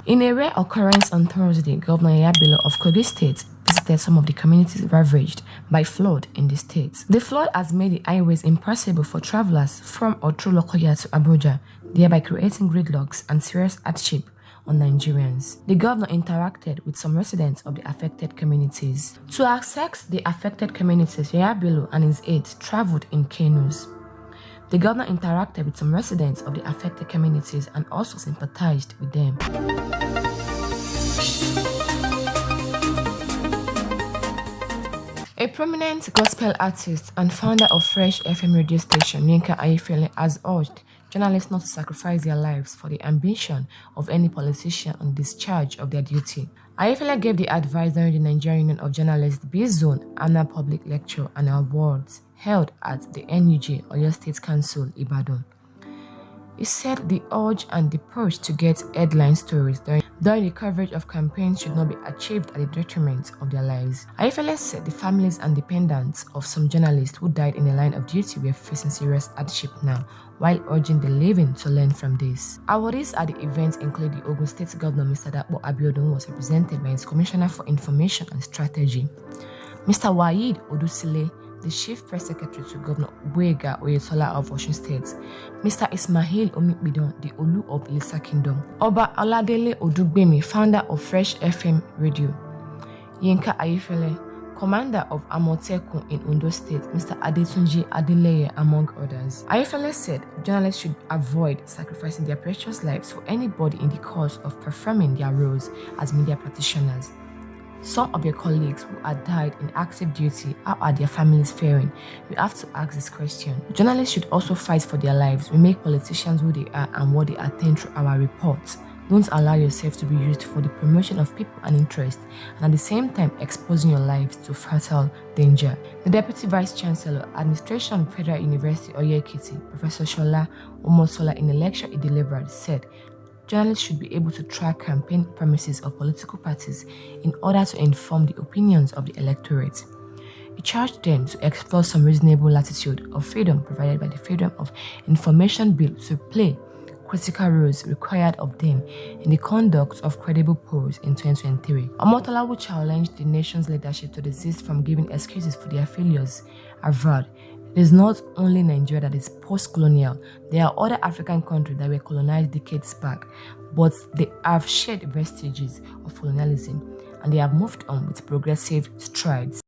In a rare occurrence on Thursday, Governor Yahaya Bello of Kogi State visited some of the communities ravaged by flood in the state. The flood has made the highways impassable for travelers from or through Lokoja to Abuja, thereby creating gridlocks and serious hardship on Nigerians. The governor interacted with some residents of the affected communities. To access the affected communities, Yahaya Bello and his aides traveled in canoes. The governor interacted with some residents of the affected communities and also sympathized with them. A prominent gospel artist and founder of Fresh FM radio station, Yinka Ayefele, has urged journalists not to sacrifice their lives for the ambition of any politician on discharge of their duty. Ayefele gave the advice during the Nigerian Union of Journalists B-Zone annual public lecture and awards held at the NUJ Oyo State Council, Ibadan. He said the urge and the push to get headline stories during the coverage of campaigns should not be achieved at the detriment of their lives. Ayefele said the families and dependents of some journalists who died in the line of duty were facing serious hardship now, while urging the living to learn from this. Awardees at the event include the Ogun State Governor Mr. Dapo Abiodun, was represented by his Commissioner for Information and Strategy, Mr. Waheed Odusile, the Chief Press Secretary to Governor Boyega Oyetola of Osun State, Mr. Ismail Omikbidon, the Olu of Ilisa Kingdom, Oba Oladele Odugbemi, founder of Fresh FM Radio, Yinka Ayefele, Commander of Amotekun in Ondo State, Mr. Adetunji Adeleye, among others. Ayefele said journalists should avoid sacrificing their precious lives for anybody in the course of performing their roles as media practitioners. Some of your colleagues who had died in active duty, how are their families faring? We have to ask this question. Journalists should also fight for their lives. We make politicians who they are and what they attain through our reports. Don't allow yourself to be used for the promotion of people and interest, and at the same time exposing your lives to fatal danger. The Deputy Vice Chancellor, Administration Federal University Oyo Ekiti, Professor Shola Omotola, in a lecture he delivered, said journalists should be able to track campaign promises of political parties in order to inform the opinions of the electorate. He charged them to explore some reasonable latitude of freedom provided by the Freedom of Information Bill to play critical roles required of them in the conduct of credible polls in 2023. Omotola, who challenged the nation's leadership to desist from giving excuses for their failures, avowed, it is not only Nigeria that is post-colonial. There are other African countries that were colonized decades back, but they have shared vestiges of colonialism and they have moved on with progressive strides.